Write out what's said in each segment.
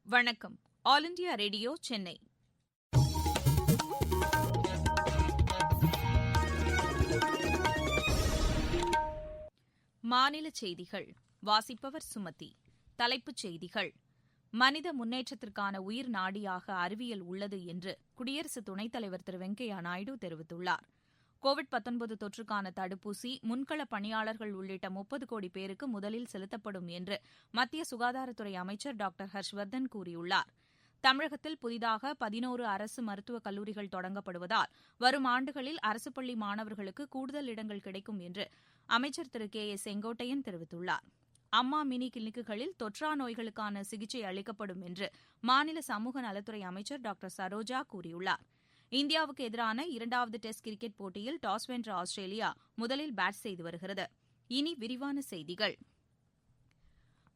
வணக்கம். All India radio Chennai. மாநில செய்திகள் வாசிப்பவர் சுமதி. தலைப்புச் செய்திகள்: மனித முன்னேற்றத்திற்கான உயிர் நாடியாக அறிவியல் உள்ளது என்று குடியரசு துணைத் தலைவர் திரு வெங்கையா நாயுடு தெரிவித்துள்ளார். கோவிட்-19 தொற்றுக்கான தடுப்பூசி முன்களப் பணியாளர்கள் உள்ளிட்ட 30 கோடி பேருக்கு முதலில் செலுத்தப்படும் என்று மத்திய சுகாதாரத்துறை அமைச்சர் டாக்டர் ஹர்ஷ்வர்தன் கூறியுள்ளார். தமிழகத்தில் புதிதாக 11 அரசு மருத்துவக் கல்லூரிகள் தொடங்கப்படுவதால் வரும் ஆண்டுகளில் அரசுப் பள்ளி மாணவர்களுக்கு கூடுதல் இடங்கள் கிடைக்கும் என்று அமைச்சர் திரு கே ஏ செங்கோட்டையன் தெரிவித்துள்ளார். அம்மா மினி கிளினிக்குகளில் தொற்றா நோய்களுக்கான சிகிச்சை அளிக்கப்படும் என்று மாநில சமூக நலத்துறை அமைச்சர் டாக்டர் சரோஜா கூறியுள்ளார். இந்தியாவுக்கு எதிரான 2வது டெஸ்ட் கிரிக்கெட் போட்டியில் டாஸ் வென்ற ஆஸ்திரேலியா முதலில் பேட் செய்து வருகிறது. இனி விரிவான செய்திகள்.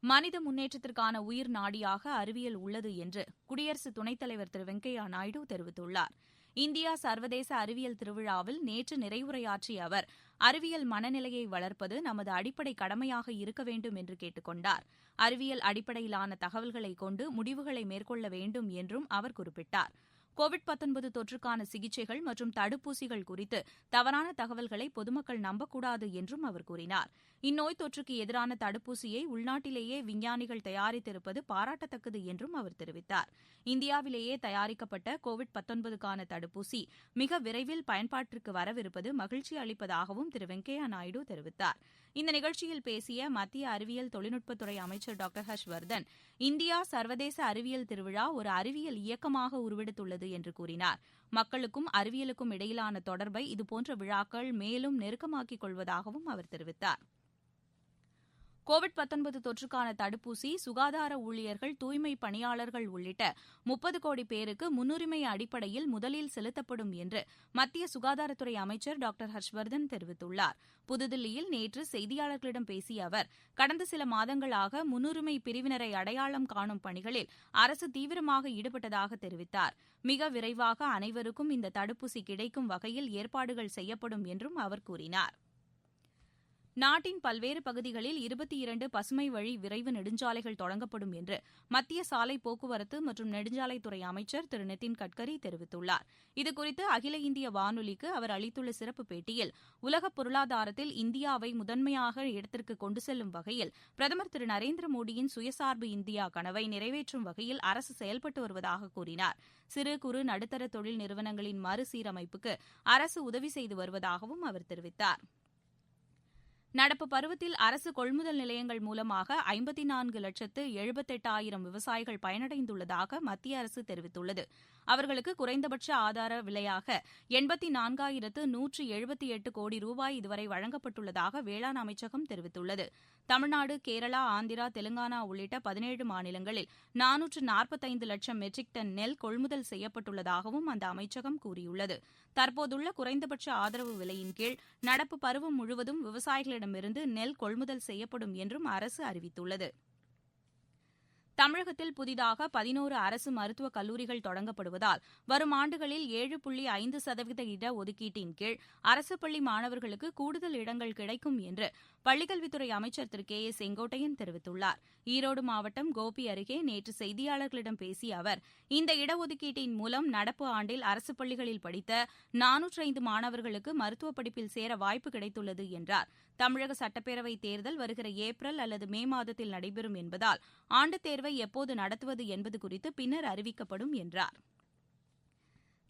மனித முன்னேற்றத்திற்கான உயிர் நாடியாக அறிவியல் உள்ளது என்று குடியரசு துணைத் தலைவர் திரு வெங்கையா நாயுடு தெரிவித்துள்ளார். இந்தியா சர்வதேச அறிவியல் திருவிழாவில் நேற்று நிறைவுரையாற்றிய அவர், அறிவியல் மனநிலையை வளர்ப்பது நமது அடிப்படை கடமையாக இருக்க வேண்டும் என்று கேட்டுக் கொண்டார். அறிவியல் அடிப்படையிலான தகவல்களை கொண்டு முடிவுகளை மேற்கொள்ள வேண்டும் என்றும் அவர் குறிப்பிட்டார். கோவிட்-19 தொற்றுக்கான சிகிச்சைகள் மற்றும் தடுப்பூசிகள் குறித்து தவறான தகவல்களை பொதுமக்கள் நம்பக்கூடாது என்றும் அவர் கூறினார். இந்நோய் தொற்றுக்கு எதிரான தடுப்பூசியை உள்நாட்டிலேயே விஞ்ஞானிகள் தயாரித்திருப்பது பாராட்டத்தக்கது என்றும் அவர் தெரிவித்தார். இந்தியாவிலேயே தயாரிக்கப்பட்ட கோவிட்-19க்கான தடுப்பூசி மிக விரைவில் பயன்பாட்டிற்கு வரவிருப்பது மகிழ்ச்சி அளிப்பதாகவும் திரு வெங்கையா நாயுடு தெரிவித்தார். இந்த நிகழ்ச்சியில் பேசிய மத்திய அறிவியல் தொழில்நுட்பத்துறை அமைச்சர் டாக்டர் ஹர்ஷ்வர்தன், இந்தியா சர்வதேச அறிவியல் திருவிழா ஒரு அறிவியல் இயக்கமாக உருவெடுத்துள்ளது என்று கூறினார். மக்களுக்கும் அறிவியலுக்கும் இடையிலான தொடர்பை இதுபோன்ற விழாக்கள் மேலும் நெருக்கமாக்கிக் கொள்வதாகவும் அவர் தெரிவித்தார். கோவிட்-19 தொற்றுக்கான தடுப்பூசி சுகாதார ஊழியர்கள், தூய்மை பணியாளர்கள் உள்ளிட்ட 30 கோடி பேருக்கு முன்னுரிமை அடிப்படையில் முதலில் செலுத்தப்படும் என்று மத்திய சுகாதாரத்துறை அமைச்சர் டாக்டர் ஹர்ஷ்வர்தன் தெரிவித்துள்ளார். புதுதில்லியில் நேற்று செய்தியாளர்களிடம் பேசிய அவர், கடந்த சில மாதங்களாக முன்னுரிமை பிரிவினரை அடையாளம் காணும் பணிகளில் அரசு தீவிரமாக ஈடுபட்டதாக தெரிவித்தார். மிக விரைவாக அனைவருக்கும் இந்த தடுப்பூசி கிடைக்கும் வகையில் ஏற்பாடுகள் செய்யப்படும் என்றும் அவர் கூறினார். நாட்டின் பல்வேறு பகுதிகளில் 22 பசுமை வழி விரைவு நெடுஞ்சாலைகள் தொடங்கப்படும் என்று மத்திய சாலை போக்குவரத்து மற்றும் நெடுஞ்சாலைத்துறை அமைச்சர் திரு நிதின் கட்கரி தெரிவித்துள்ளார். இதுகுறித்து அகில இந்திய வானொலிக்கு அவர் அளித்துள்ள சிறப்பு பேட்டியில், உலக பொருளாதாரத்தில் இந்தியாவை முதன்மையாக இடத்திற்கு கொண்டு செல்லும் வகையில் பிரதமர் திரு நரேந்திர மோடியின் சுயசார்பு இந்தியா கனவை நிறைவேற்றும் வகையில் அரசு செயல்பட்டு வருவதாக கூறினார். சிறு குறு நடுத்தர தொழில் நிறுவனங்களின் மறுசீரமைப்புக்கு அரசு உதவி செய்து வருவதாகவும் அவர் தெரிவித்தார். நடப்பு பருவத்தில் அரசு கொள்முதல் நிலையங்கள் மூலமாக 54,78,000 விவசாயிகள் பயனடைந்துள்ளதாக மத்திய அரசு தெரிவித்துள்ளது. அவர்களுக்கு குறைந்தபட்ச ஆதார விலையாக 84,178 கோடி ரூபாய் இதுவரை வழங்கப்பட்டுள்ளதாக வேளாண் அமைச்சகம் தெரிவித்துள்ளது. தமிழ்நாடு, கேரளா, ஆந்திரா, தெலுங்கானா உள்ளிட்ட 17 மாநிலங்களில் 445 லட்சம் மெட்ரிக் டன் நெல் கொள்முதல் செய்யப்பட்டுள்ளதாகவும் அந்த அமைச்சகம் கூறியுள்ளது. தற்போதுள்ள குறைந்தபட்ச ஆதரவு விலையின் கீழ் நடப்பு பருவம் முழுவதும் விவசாயிகளிடமிருந்து நெல் கொள்முதல் செய்யப்படும் என்றும் அரசு அறிவித்துள்ளது. தமிழகத்தில் புதிதாக 11 அரசு மருத்துவக் கல்லூரிகள் தொடங்கப்படுவதால் வரும் ஆண்டுகளில் 7.5% இடஒதுக்கீட்டின் கீழ் அரசு பள்ளி மாணவர்களுக்கு கூடுதல் இடங்கள் கிடைக்கும் என்று பள்ளிக்கல்வித்துறை அமைச்சர் திரு கே ஏ செங்கோட்டையன் தெரிவித்துள்ளார். ஈரோடு மாவட்டம் கோபி அருகே நேற்று செய்தியாளர்களிடம் பேசிய அவர், இந்த இடஒதுக்கீட்டின் மூலம் நடப்பு ஆண்டில் அரசு பள்ளிகளில் படித்த 405 மாணவர்களுக்கு மருத்துவப் படிப்பில் சேர வாய்ப்பு கிடைத்துள்ளது என்றார். தமிழக சட்டப்பேரவைத் தேர்தல் வருகிற ஏப்ரல் அல்லது மே மாதத்தில் நடைபெறும் என்பதால் ஆண்டுத் தேர்வை எப்போது நடத்துவது என்பது குறித்து பின்னர் அறிவிக்கப்படும் என்றார்.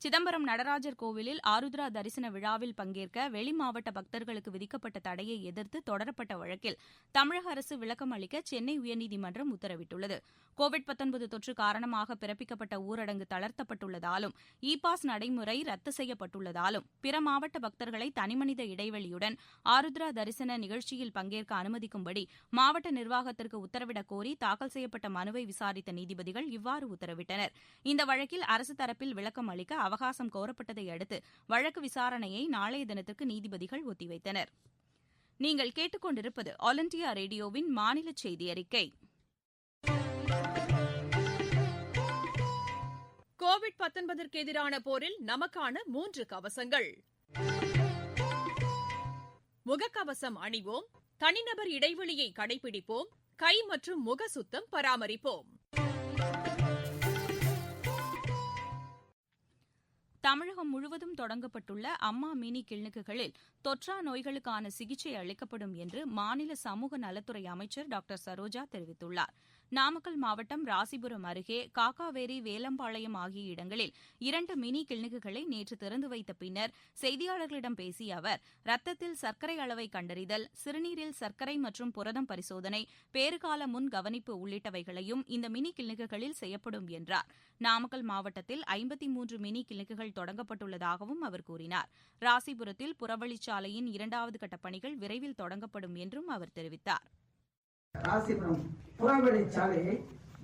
சிதம்பரம் நடராஜர் கோவிலில் ஆருத்ரா தரிசன விழாவில் பங்கேற்க வெளிமாவட்ட பக்தர்களுக்கு விதிக்கப்பட்ட தடையை எதிர்த்து தொடரப்பட்ட வழக்கில் தமிழக அரசு விளக்கம் அளிக்க சென்னை உயர்நீதிமன்றம் உத்தரவிட்டுள்ளது. கோவிட்-19 தொற்று காரணமாக பிறப்பிக்கப்பட்ட ஊரடங்கு தளர்த்தப்பட்டுள்ளதாலும் இ பாஸ் நடைமுறை ரத்து செய்யப்பட்டுள்ளதாலும் பிற மாவட்ட பக்தர்களை தனிமனித இடைவெளியுடன் ஆருத்ரா தரிசன நிகழ்ச்சியில் பங்கேற்க அனுமதிக்கும்படி மாவட்ட நிர்வாகத்திற்கு உத்தரவிடக் கோரி தாக்கல் செய்யப்பட்ட மனுவை விசாரித்த நீதிபதிகள் இவ்வாறு உத்தரவிட்டனர். இந்த வழக்கில் அரசு தரப்பில் விளக்கம் அளிக்க அவகாசம் கோரப்பட்டதை அடுத்து வழக்கு விசாரணையை நாளைய தினத்திற்கு நீதிபதிகள் ஒத்திவைத்தனர். நீங்கள் கேட்டுக்கொண்டிருப்பது ஆல் இண்டியா ரேடியோவின் மாநில செய்தி அறிக்கை. கோவிட்-19ற்கு எதிரான போரில் நமக்கான 3 கவசங்கள். முகக்கவசம் அணிவோம், தனிநபர் இடைவெளியை கடைபிடிப்போம், கை மற்றும் முக சுத்தம் பராமரிப்போம். தமிழகம் முழுவதும் தொடங்கப்பட்டுள்ள அம்மா மினி கிளினிக்குகளில் தொற்றா நோய்களுக்கான சிகிச்சை அளிக்கப்படும் என்று மாநில சமூக நலத்துறை அமைச்சர் டாக்டர் சரோஜா தெரிவித்துள்ளார். நாமக்கல் மாவட்டம் ராசிபுரம் அருகே காக்காவேரி, வேலம்பாளையம் ஆகிய இடங்களில் 2 மினி கிளினிக்குகளை நேற்று திறந்து வைத்த பின்னர் செய்தியாளர்களிடம் பேசிய அவர், ரத்தத்தில் சர்க்கரை அளவை கண்டறிதல், சிறுநீரில் சர்க்கரை மற்றும் புரதம் பரிசோதனை, பேறுகால முன் கவனிப்பு உள்ளிட்டவைகளையும் இந்த மினி கிளினிக்குகளில் செய்யப்படும் என்றார். நாமக்கல் மாவட்டத்தில் 53 மினி கிளினிக்குகள் தொடங்கப்பட்டுள்ளதாகவும் அவர் கூறினார். ராசிபுரத்தில் புறவழிச்சாலையின் 2வது கட்ட பணிகள் விரைவில் தொடங்கப்படும் என்றும் அவர் தெரிவித்தார். ராசிபுரம் புறவழிச்சாலையை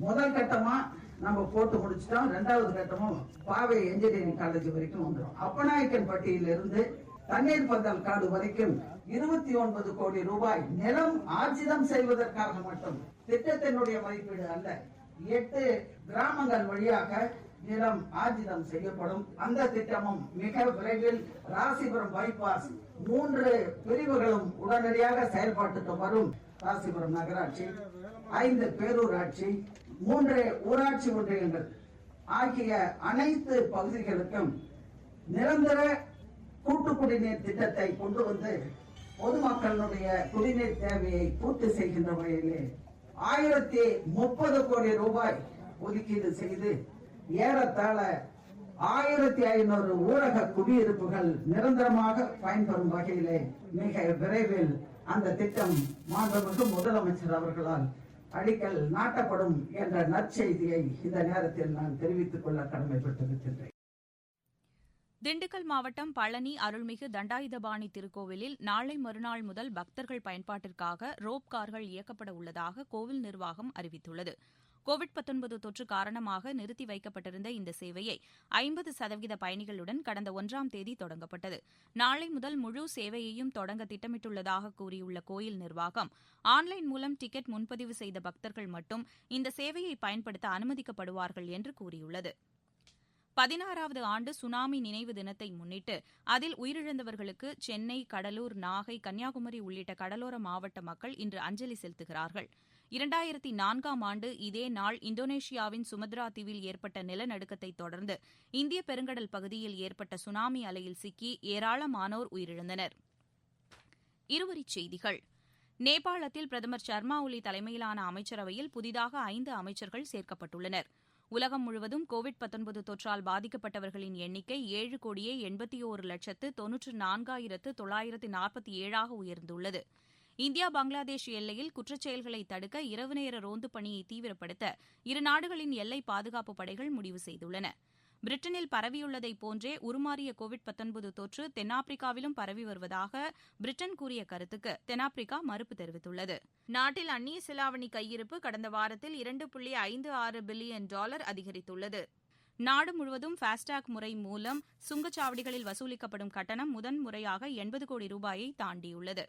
முதல் கட்டமா நம்ம போட்டு முடிச்சிட்டோம். 2வது கட்டமும் பாவை என்ஜினியரிங் காலேஜ் வரைக்கும் வந்துடும். அப்பநாயக்கன்பட்டியில இருந்து தண்ணீர் பந்தல் காடு வரைக்கும் 29 கோடி ரூபாய் நிலம் ஆர்ஜிதம் செய்வதற்காக மட்டும், திட்டத்தினுடைய மதிப்பீடு அல்ல. 8 கிராமங்கள் வழியாக நிலம் ஆர்ஜிதம் செய்யப்படும். அந்த திட்டமும் மிக விரைவில் ராசிபுரம் பைபாஸ் 3 பிரிவுகளும் உடனடியாக செயல்பாட்டுக்கு வரும். ராசிபுரம் நகராட்சி, 5 பேரூராட்சி, 3 ஊராட்சி ஒன்றியங்கள் ஆகிய அனைத்து பகுதிகளுக்கும் நிரந்தர கூட்டு குடிநீர் திட்டத்தை கொண்டு வந்து பொதுமக்களுடைய குடிநீர் தேவையை பூர்த்தி செய்கின்ற வகையிலே 1030 கோடி ரூபாய் ஒதுக்கீடு செய்து ஏறத்தாழ 1500 ஊரக குடியிருப்புகள் நிரந்தரமாக பயன்பெறும் வகையிலே மிக விரைவில் அந்த திட்டம் மாண்புமிகு முதலமைச்சர் அவர்களால் அடிக்கல் நாட்டப்படும் என்ற நற்செய்தியை இந்த நேரத்தில் நான் தெரிவித்துக் கொள்ள கடமைப்பட்டிருக்கின்றேன். திண்டுக்கல் மாவட்டம் பழனி அருள்மிகு தண்டாயுதபாணி திருக்கோவிலில் நாளை மறுநாள் முதல் பக்தர்கள் பயன்பாட்டிற்காக ரோப் கார்கள் இயக்கப்பட உள்ளதாக கோவில் நிர்வாகம் அறிவித்துள்ளது. கோவிட்-19 தொற்று காரணமாக நிறுத்தி வைக்கப்பட்டிருந்த இந்த சேவையை 50% பயணிகளுடன் கடந்த 1ஆம் தேதி தொடங்கப்பட்டது. நாளை முதல் முழு சேவையையும் தொடங்க திட்டமிட்டுள்ளதாக கூறியுள்ள கோயில் நிர்வாகம், ஆன்லைன் மூலம் டிக்கெட் முன்பதிவு செய்த பக்தர்கள் மட்டும் இந்த சேவையை பயன்படுத்த அனுமதிக்கப்படுவார்கள் என்று கூறியுள்ளது. 16வது ஆண்டு சுனாமி நினைவு தினத்தை முன்னிட்டு அதில் உயிரிழந்தவர்களுக்கு சென்னை, கடலூர், நாகை, கன்னியாகுமரி உள்ளிட்ட கடலோர மாவட்ட மக்கள் இன்று அஞ்சலி செலுத்துகிறார்கள். 2004ஆம் ஆண்டு இதே நாள் இந்தோனேஷியாவின் சுமத்ரா தீவில் ஏற்பட்ட நிலநடுக்கத்தை தொடர்ந்து இந்திய பெருங்கடல் பகுதியில் ஏற்பட்ட சுனாமி அலையில் சிக்கி ஏராளமானோர் உயிரிழந்தனர். இருவரிச் செய்திகள். நேபாளத்தில் பிரதமர் சர்மா ஒலி தலைமையிலான அமைச்சரவையில் புதிதாக 5 அமைச்சர்கள் சேர்க்கப்பட்டுள்ளனர். உலகம் முழுவதும் கோவிட்-19 தொற்றால் பாதிக்கப்பட்டவர்களின் எண்ணிக்கை 7,81,94,947 உயர்ந்துள்ளது. இந்தியா பங்களாதேஷ் எல்லையில் குற்றச்செயல்களை தடுக்க இரவு நேர ரோந்து பணியை தீவிரப்படுத்த இரு நாடுகளின் எல்லை பாதுகாப்பு படைகள் முடிவு செய்துள்ளன. பிரிட்டனில் பரவியுள்ளதைப் போன்றே உருமாறிய கோவிட்-19 தொற்று தென்னாப்பிரிக்காவிலும் பரவி வருவதாக பிரிட்டன் கூறிய கருத்துக்கு தென்னாப்பிரிக்கா மறுப்பு தெரிவித்துள்ளது. நாட்டில் அந்நிய செலாவணி கையிருப்பு கடந்த வாரத்தில் $2.56 பில்லியன் அதிகரித்துள்ளது. நாடு முழுவதும் ஃபாஸ்டாக் முறை மூலம் சுங்கச்சாவடிகளில் வசூலிக்கப்படும் கட்டணம் முதன்முறையாக 80 கோடி ரூபாயை தாண்டியுள்ளது.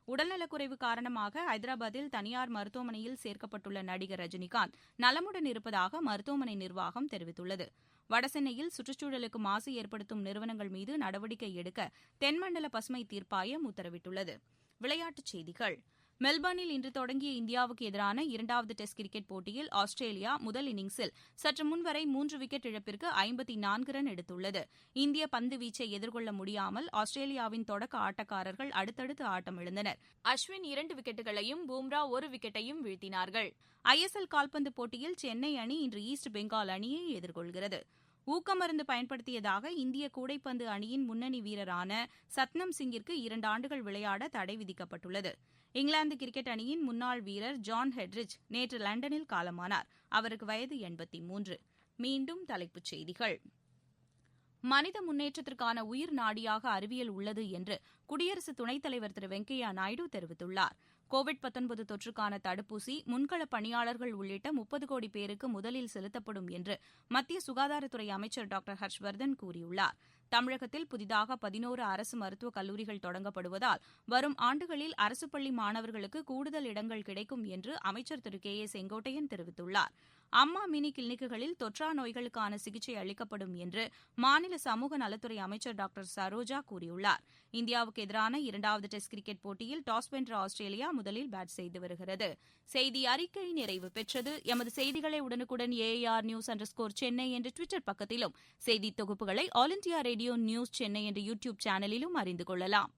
உடல்நலக்குறைவு காரணமாக ஐதராபாத்தில் தனியார் மருத்துவமனையில் சேர்க்கப்பட்டுள்ள நடிகர் ரஜினிகாந்த் நலமுடன் இருப்பதாக மருத்துவமனை நிர்வாகம் தெரிவித்துள்ளது. வடசென்னையில் சுற்றுச்சூழலுக்கு மாசு ஏற்படுத்தும் நிறுவனங்கள் மீது நடவடிக்கை எடுக்க தென்மண்டல பசுமை தீர்ப்பாயம் உத்தரவிட்டுள்ளது. விளையாட்டுச் செய்திகள். மெல்பர்னில் இன்று தொடங்கிய இந்தியாவுக்கு எதிரான 2வது டெஸ்ட் கிரிக்கெட் போட்டியில் ஆஸ்திரேலியா முதல் இன்னிங்ஸில் சற்று முன்வரை 3 விக்கெட் இழப்பிற்கு 54 ரன் எடுத்துள்ளது. இந்திய பந்து வீச்சை எதிர்கொள்ள முடியாமல் ஆஸ்திரேலியாவின் தொடக்க ஆட்டக்காரர்கள் அடுத்தடுத்து ஆட்டமிழந்தனர். அஸ்வின் 2 விக்கெட்டுகளையும் பும்ரா 1 விக்கெட்டையும் வீழ்த்தினார்கள். ISL கால்பந்து போட்டியில் சென்னை அணி இன்று ஈஸ்ட் பெங்கால் அணியை எதிர்கொள்கிறது. ஊக்கமருந்து பயன்படுத்தியதாக இந்திய கூடைப்பந்து அணியின் முன்னணி வீரரான சத்னம் சிங்கிற்கு 2 ஆண்டுகள் விளையாட தடை விதிக்கப்பட்டுள்ளது. இங்கிலாந்து கிரிக்கெட் அணியின் முன்னாள் வீரர் ஜான் ஹெட்ரிச் நேற்று லண்டனில் காலமானார். அவருக்கு வயது 83. மீண்டும் தலைப்புச் செய்திகள். மனித முன்னேற்றத்திற்கான உயிர் நாடியாக அறிவியல் உள்ளது என்று குடியரசு துணைத் தலைவர் திரு வெங்கையா நாயுடு தெரிவித்துள்ளார். கோவிட்-19 தொற்றுக்கான தடுப்பூசி முன்களப் பணியாளர்கள் உள்ளிட்ட 30 கோடி பேருக்கு முதலில் செலுத்தப்படும் என்று மத்திய சுகாதாரத்துறை அமைச்சர் டாக்டர் ஹர்ஷ்வர்தன் கூறியுள்ளார். தமிழகத்தில் புதிதாக 11 அரசு மருத்துவக் கல்லூரிகள் தொடங்கப்படுவதால் வரும் ஆண்டுகளில் அரசு பள்ளி மாணவர்களுக்கு கூடுதல் இடங்கள் கிடைக்கும் என்று அமைச்சர் திரு கே ஏ செங்கோட்டையன் தெரிவித்துள்ளார். அம்மா மினி கிளினிக்குகளில் தொற்றா நோய்களுக்கான சிகிச்சை அளிக்கப்படும் என்று மாநில சமூக நலத்துறை அமைச்சர் டாக்டர் சரோஜா கூறியுள்ளார். இந்தியாவுக்கு எதிரான 2வது டெஸ்ட் கிரிக்கெட் போட்டியில் டாஸ் வென்ற ஆஸ்திரேலியா முதலில் பேட் செய்து வருகிறது. செய்தி அறிக்கை நிறைவு பெற்றது. எமது செய்திகளை உடனுக்குடன் AIR News_ சென்னை என்ற ட்விட்டர் பக்கத்திலும், செய்தி தொகுப்புகளை all India radio news Chennai என்ற யூடியூப் சேனலிலும் அறிந்து கொள்ளலாம்.